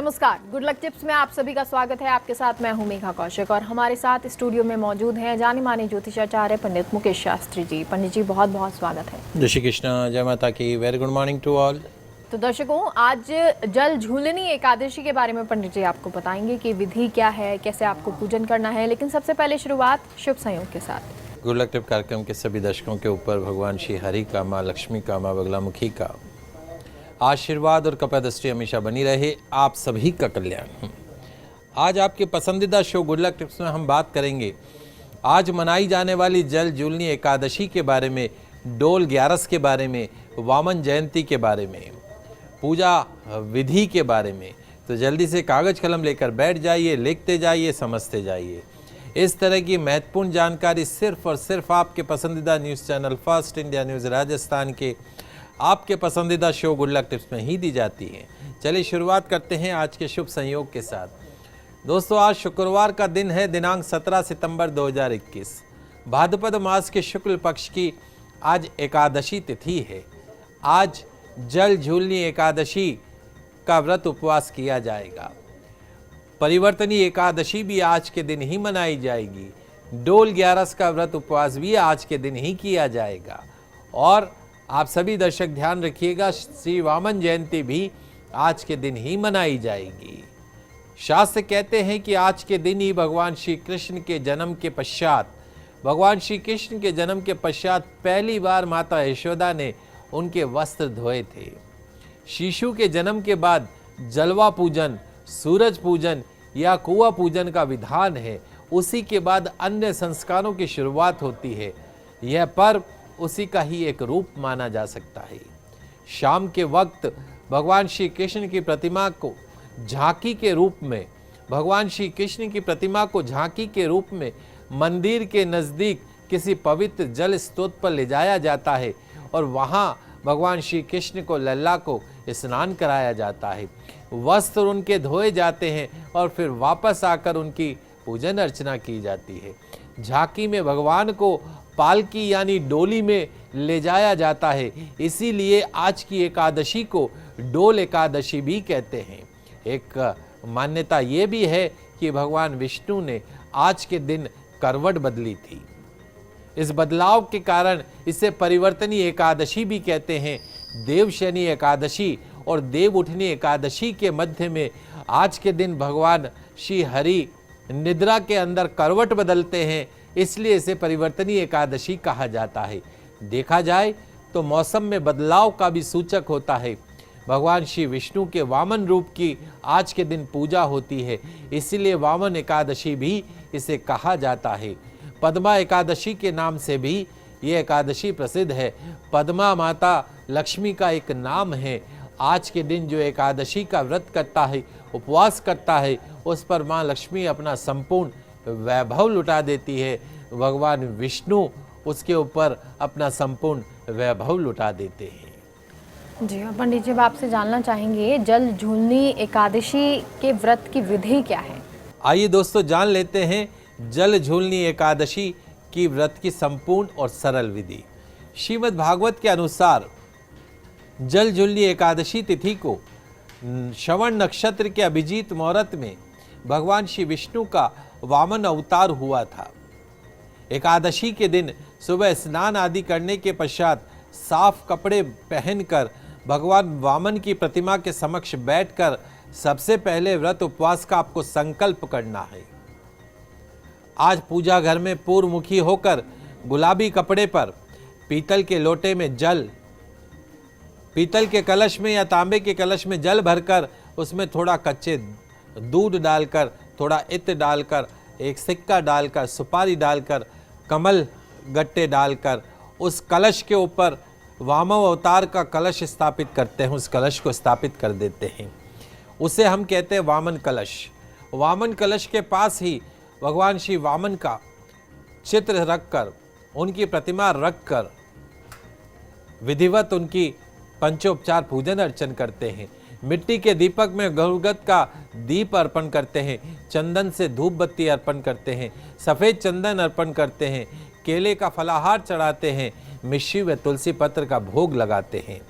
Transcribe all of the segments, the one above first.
नमस्कार, good luck tips में आप सभी का स्वागत है। आपके साथ मैं हूं मेघा कौशिक और हमारे साथ स्टूडियो में मौजूद हैं जाने माने ज्योतिषाचार्य पंडित मुकेश शास्त्री जी। पंडित जी बहुत बहुत स्वागत है। जय श्री कृष्ण, जय माता की। Very good morning to all. तो दर्शकों, आज जल झूलनी एकादशी के बारे में पंडित जी आपको बताएंगे कि विधि क्या है, कैसे आपको पूजन करना है। लेकिन सबसे पहले शुरुआत शुभ संयोग के साथ। गुड लक टिप कार्यक्रम के सभी दर्शकों के ऊपर भगवान श्री हरि का, माँ लक्ष्मी का, माँ बगलामुखी का आशीर्वाद और कृपा दृष्टि हमेशा बनी रहे। आप सभी का कल्याण। आज आपके पसंदीदा शो गुड लक टिप्स में हम बात करेंगे आज मनाई जाने वाली जल झूलनी एकादशी के बारे में, डोल 11 के बारे में, वामन जयंती के बारे में, पूजा विधि के बारे में। तो जल्दी से कागज कलम लेकर बैठ जाइए, लिखते जाइए, समझते जाइए। इस तरह की महत्वपूर्ण जानकारी सिर्फ और सिर्फ आपके पसंदीदा news channel first India news Rajasthan के आपके पसंदीदा शो गुड लक टिप्स में ही दी जाती है। चलिए शुरुआत करते हैं आज के शुभ संयोग के साथ। दोस्तों, आज शुक्रवार का दिन है, दिनांक 17 सितंबर 2021। भाद्रपद मास के शुक्ल पक्ष की आज एकादशी तिथि है। आज जल झूलनी एकादशी का व्रत उपवास किया जाएगा। परिवर्तनी एकादशी भी आज के दिन ही मनाई जाएगी। डोल 11 का व्रत उपवास भी आज के दिन ही किया जाएगा। और आप सभी दर्शक ध्यान रखिएगा, श्री वामन जयंती भी आज के दिन ही मनाई जाएगी। शास्त्र कहते हैं कि आज के दिन ही भगवान श्री कृष्ण के जन्म के पश्चात पहली बार माता यशोदा ने उनके वस्त्र धोए थे। शिशु के जन्म के बाद जलवा पूजन, सूरज पूजन या कुआं पूजन का विधान है। उसी के बाद अन्य संस्कारों की शुरुआत होती है। यह पर्व उसी का ही एक रूप माना जा सकता है। शाम के वक्त भगवान श्री कृष्ण की प्रतिमा को झांकी के रूप में मंदिर के नज़दीक किसी पवित्र जल स्रोत पर ले जाया जाता है और वहाँ भगवान श्री कृष्ण को, लल्ला को स्नान कराया जाता है। वस्त्र उनके धोए जाते हैं और फिर वापस आकर उनकी पूजन अर्चना की जाती है। झांकी में भगवान को पालकी यानी डोली में ले जाया जाता है। इसीलिए आज की एकादशी को डोल एकादशी भी कहते हैं। एक मान्यता ये भी है कि भगवान विष्णु ने आज के दिन करवट बदली थी। इस बदलाव के कारण इसे परिवर्तनी एकादशी भी कहते हैं। देवशयनी एकादशी और देव उठनी एकादशी के मध्य में आज के दिन भगवान श्री हरि निद्रा के अंदर करवट बदलते हैं, इसलिए इसे परिवर्तनी एकादशी कहा जाता है। देखा जाए तो मौसम में बदलाव का भी सूचक होता है। भगवान श्री विष्णु के वामन रूप की आज के दिन पूजा होती है, इसलिए वामन एकादशी भी इसे कहा जाता है। पद्मा एकादशी के नाम से भी ये एकादशी प्रसिद्ध है। पद्मा माता लक्ष्मी का एक नाम है। आज के दिन जो एकादशी का व्रत करता है, उपवास करता है, उस पर माँ लक्ष्मी अपना संपूर्ण वैभव लुटा देती है। भगवान विष्णु उसके ऊपर अपना संपूर्ण वैभव लुटा देते हैं। जी पंडित जी, आपसे जानना चाहेंगे जल झूलनी एकादशी के व्रत की विधि क्या है। आइए दोस्तों, जान लेते हैं जल झूलनी एकादशी की व्रत की संपूर्ण और सरल विधि। श्रीमद् भागवत के अनुसार जल झूलनी एकादशी तिथि को श्रवण नक्षत्र के अभिजीत मुहूर्त में भगवान श्री विष्णु का वामन अवतार हुआ था। एकादशी के दिन सुबह स्नान आदि करने के पश्चात साफ कपड़े पहनकर भगवान वामन की प्रतिमा के समक्ष बैठकर सबसे पहले व्रत उपवास का आपको संकल्प करना है। आज पूजा घर में पूर्वमुखी होकर गुलाबी कपड़े पर पीतल के लोटे में जल, पीतल के कलश में या तांबे के कलश में जल भरकर उसमें थोड़ा कच्चे दूध डालकर, थोड़ा इत्र डालकर, एक सिक्का डालकर, सुपारी डालकर, कमल गट्टे डालकर उस कलश के ऊपर वामन अवतार का कलश स्थापित करते हैं। उस कलश को स्थापित कर देते हैं। उसे हम कहते हैं वामन कलश। वामन कलश के पास ही भगवान श्री वामन का चित्र रखकर, उनकी प्रतिमा रखकर विधिवत उनकी पंचोपचार पूजन अर्चन करते हैं। मिट्टी के दीपक में गौगत का दीप अर्पण करते हैं, चंदन से धूप बत्ती अर्पण करते हैं, सफ़ेद चंदन अर्पण करते हैं, केले का फलाहार चढ़ाते हैं, मिश्री व तुलसी पत्र का भोग लगाते हैं।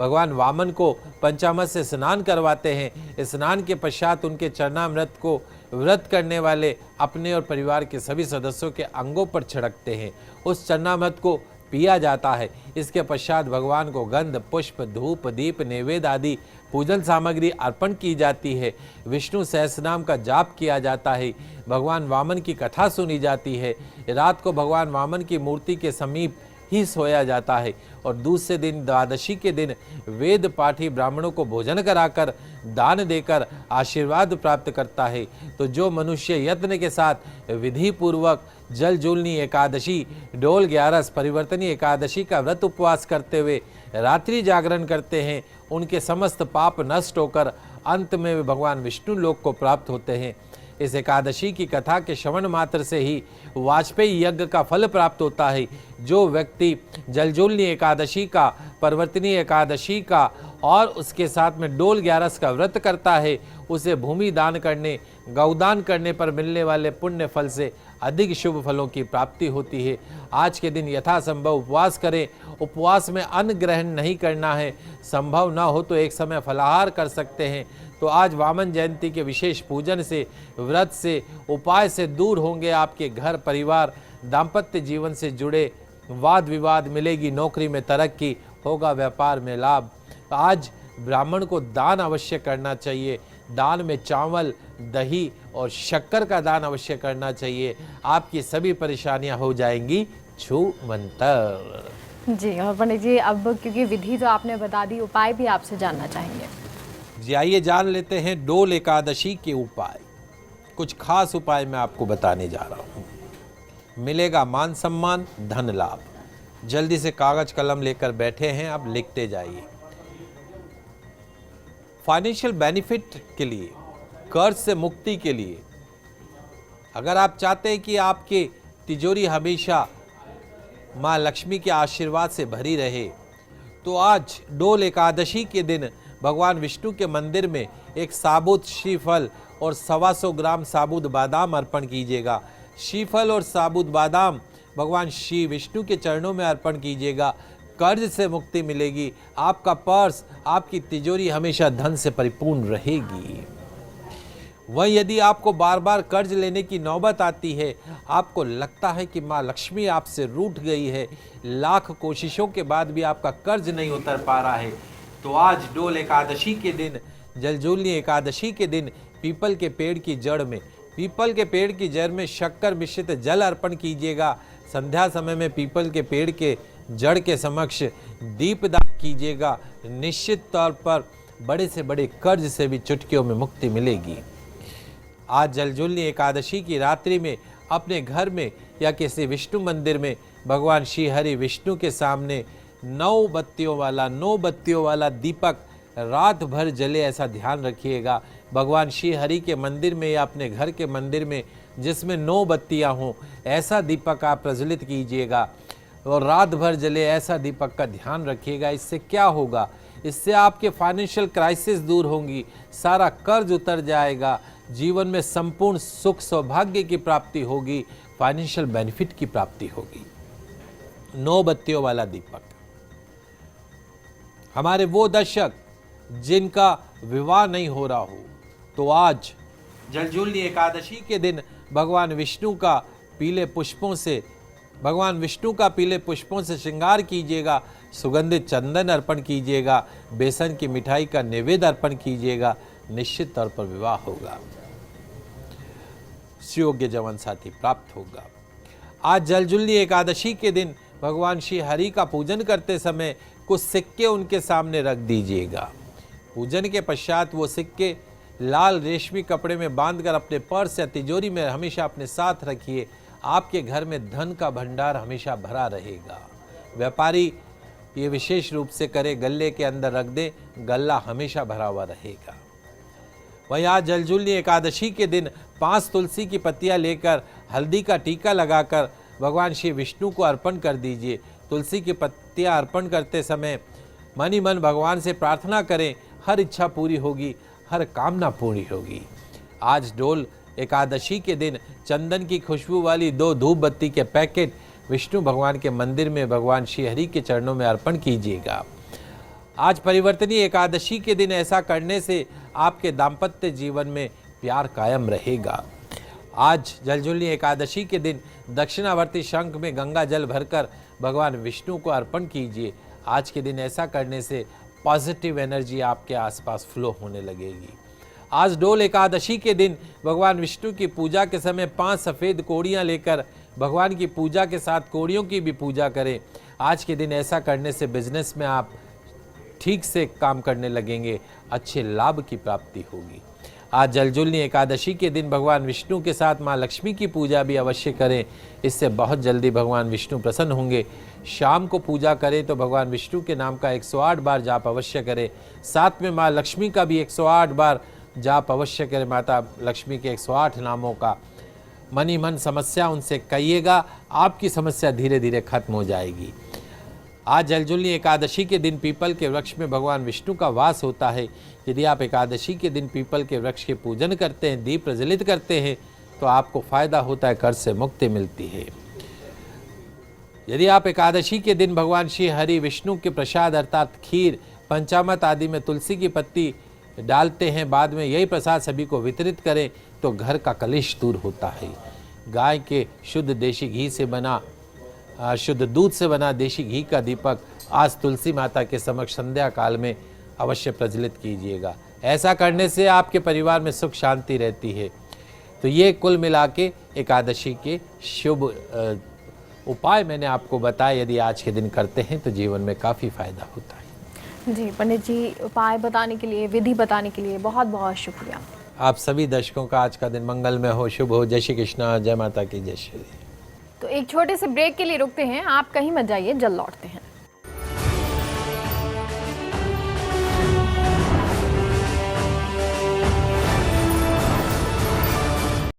भगवान वामन को पंचामृत से स्नान करवाते हैं। स्नान के पश्चात उनके चरणामृत को व्रत करने वाले अपने और परिवार के सभी सदस्यों के अंगों पर छिड़कते हैं। उस चरणामृत को पिया जाता है। इसके पश्चात भगवान को गंध, पुष्प, धूप, दीप, नैवेद्य आदि पूजन सामग्री अर्पण की जाती है। विष्णु सहस्रनाम का जाप किया जाता है। भगवान वामन की कथा सुनी जाती है। रात को भगवान वामन की मूर्ति के समीप ही सोया जाता है और दूसरे दिन द्वादशी के दिन वेद पाठी ब्राह्मणों को भोजन कराकर दान देकर आशीर्वाद प्राप्त करता है। तो जो मनुष्य यत्न के साथ विधि पूर्वक जलजूलनी एकादशी, डोल 11 परिवर्तनी एकादशी का व्रत उपवास करते हुए रात्रि जागरण करते हैं, उनके समस्त पाप नष्ट होकर अंत में वे भगवान विष्णु लोक को प्राप्त होते हैं। इस एकादशी की कथा के श्रवण मात्र से ही वाजपेयी यज्ञ का फल प्राप्त होता है। जो व्यक्ति जलजूलनी एकादशी का, परिवर्तनी एकादशी का और उसके साथ में डोल 11 का व्रत करता है, उसे भूमि दान करने, गौदान करने पर मिलने वाले पुण्य फल से अधिक शुभ फलों की प्राप्ति होती है। आज के दिन यथासंभव उपवास करें। उपवास में अन्न ग्रहण नहीं करना है। संभव ना हो तो एक समय फलाहार कर सकते हैं। तो आज वामन जयंती के विशेष पूजन से, व्रत से, उपाय से दूर होंगे आपके घर परिवार, दाम्पत्य जीवन से जुड़े वाद विवाद, मिलेगी नौकरी में तरक्की, होगा व्यापार में लाभ। आज ब्राह्मण को दान अवश्य करना चाहिए। दान में चावल, दही और शक्कर का दान अवश्य करना चाहिए। आपकी सभी परेशानियां हो जाएंगी छूमंतर। जी, और पंडित जी अब क्योंकि विधि तो आपने बता दी, उपाय भी आपसे जानना चाहेंगे। जी आइए जान लेते हैं डोल एकादशी के उपाय। कुछ खास उपाय मैं आपको बताने जा रहा हूँ। मिलेगा मान सम्मान, धन लाभ। जल्दी से कागज कलम लेकर बैठे हैं, आप लिखते जाइए। फाइनेंशियल बेनिफिट के लिए, कर्ज से मुक्ति के लिए, अगर आप चाहते हैं कि आपकी तिजोरी हमेशा माँ लक्ष्मी के आशीर्वाद से भरी रहे, तो आज डोल एकादशी के दिन भगवान विष्णु के मंदिर में एक साबुत श्रीफल और 125 ग्राम साबुत बादाम अर्पण कीजिएगा। श्रीफल और साबुत बादाम भगवान श्री विष्णु के चरणों में अर्पण कीजिएगा। कर्ज से मुक्ति मिलेगी। आपका पर्स, आपकी तिजोरी हमेशा धन से परिपूर्ण रहेगी। वहीं यदि आपको बार बार कर्ज लेने की नौबत आती है, आपको लगता है कि माँ लक्ष्मी आपसे रूठ गई है, लाख कोशिशों के बाद भी आपका कर्ज नहीं उतर पा रहा है, तो आज डोल एकादशी के दिन, जलजूलनी एकादशी के दिन पीपल के पेड़ की जड़ में, पीपल के पेड़ की जड़ में शक्कर मिश्रित जल अर्पण कीजिएगा। संध्या समय में पीपल के पेड़ के जड़ के समक्ष दीपदान कीजिएगा। निश्चित तौर पर बड़े से बड़े कर्ज से भी चुटकियों में मुक्ति मिलेगी। आज जलजूलनी एकादशी की रात्रि में अपने घर में या किसी विष्णु मंदिर में भगवान श्री हरि विष्णु के सामने 9 बत्तियों वाला दीपक रात भर जले, ऐसा ध्यान रखिएगा। भगवान श्री हरि के मंदिर में या अपने घर के मंदिर में जिसमें 9 बत्तियां हों, ऐसा दीपक आप प्रज्वलित कीजिएगा और रात भर जले, ऐसा दीपक का ध्यान रखिएगा। इससे क्या होगा? इससे आपके फाइनेंशियल क्राइसिस दूर होंगी, सारा कर्ज उतर जाएगा, जीवन में संपूर्ण सुख सौभाग्य की प्राप्ति होगी, फाइनेंशियल बेनिफिट की प्राप्ति होगी। 9 बत्तियों वाला दीपक। हमारे वो दर्शक जिनका विवाह नहीं हो रहा हो, तो आज जलजूलनी एकादशी के दिन भगवान विष्णु का पीले पुष्पों से श्रृंगार कीजिएगा। सुगंधित चंदन अर्पण कीजिएगा। बेसन की मिठाई का नैवेद्य अर्पण कीजिएगा। निश्चित तौर पर विवाह होगा, सुयोग्य जीवन साथी प्राप्त होगा। आज जलजूलनी एकादशी के दिन भगवान श्री हरि का पूजन करते समय कुछ सिक्के उनके सामने रख दीजिएगा। पूजन के पश्चात वो सिक्के लाल रेशमी कपड़े में बांधकर अपने पर्स या तिजोरी में हमेशा अपने साथ रखिए। आपके घर में धन का भंडार हमेशा भरा रहेगा। व्यापारी ये विशेष रूप से करे, गल्ले के अंदर रख दे, गल्ला हमेशा भरा हुआ रहेगा। वहीं आज जलजूलनी एकादशी के दिन 5 तुलसी की पत्तियां लेकर हल्दी का टीका लगाकर भगवान श्री विष्णु को अर्पण कर दीजिए। तुलसी की पत्तियां अर्पण करते समय मन ही मन भगवान से प्रार्थना करें, हर इच्छा पूरी होगी, हर कामना पूरी होगी। आज डोल एकादशी के दिन चंदन की खुशबू वाली 2 धूप बत्ती के पैकेट विष्णु भगवान के मंदिर में भगवान श्री हरि के चरणों में अर्पण कीजिएगा। आज परिवर्तनीय एकादशी के दिन ऐसा करने से आपके दाम्पत्य जीवन में प्यार कायम रहेगा। आज जलझूलनी एकादशी के दिन दक्षिणावर्ती शंख में गंगा जल भरकर भगवान विष्णु को अर्पण कीजिए। आज के दिन ऐसा करने से पॉजिटिव एनर्जी आपके आसपास फ्लो होने लगेगी। आज डोल एकादशी के दिन भगवान विष्णु की पूजा के समय 5 सफ़ेद कोड़ियाँ लेकर भगवान की पूजा के साथ कोड़ियों की भी पूजा करें। आज के दिन ऐसा करने से बिजनेस में आप ठीक से काम करने लगेंगे, अच्छे लाभ की प्राप्ति होगी। आज जलझूलनी एकादशी के दिन भगवान विष्णु के साथ माँ लक्ष्मी की पूजा भी अवश्य करें, इससे बहुत जल्दी भगवान विष्णु प्रसन्न होंगे। शाम को पूजा करें तो भगवान विष्णु के नाम का 108 बार जाप अवश्य करें। साथ में माँ लक्ष्मी का भी 108 बार जाप अवश्य करें। माता लक्ष्मी के 108 नामों का मन ही मन समस्या उनसे कहिएगा, आपकी समस्या धीरे धीरे खत्म हो जाएगी। आज जलझूलनी एकादशी के दिन पीपल के वृक्ष में भगवान विष्णु का वास होता है। यदि आप एकादशी के दिन पीपल के वृक्ष के पूजन करते हैं, दीप प्रज्वलित करते हैं, तो आपको फायदा होता है, कर्ज से मुक्ति मिलती है। यदि आप एकादशी के दिन भगवान श्री हरि विष्णु के प्रसाद अर्थात खीर, पंचामृत आदि में तुलसी की पत्ती डालते हैं, बाद में यही प्रसाद सभी को वितरित करें, तो घर का कलेश दूर होता है। गाय के शुद्ध देशी घी से बना शुद्ध दूध से बना देशी घी का दीपक आज तुलसी माता के समक्ष संध्या काल में अवश्य प्रज्वलित कीजिएगा। ऐसा करने से आपके परिवार में सुख शांति रहती है। तो ये कुल मिला के एकादशी के शुभ उपाय मैंने आपको बताया। यदि आज के दिन करते हैं तो जीवन में काफ़ी फायदा होता है। जी पंडित जी, उपाय बताने के लिए, विधि बताने के लिए बहुत बहुत शुक्रिया। आप सभी दर्शकों का आज का दिन मंगलमय हो, शुभ हो। जय श्री कृष्णा, जय माता की जय श्री। तो एक छोटे से ब्रेक के लिए रुकते हैं, आप कहीं मत जाइए, जल्द लौटते हैं।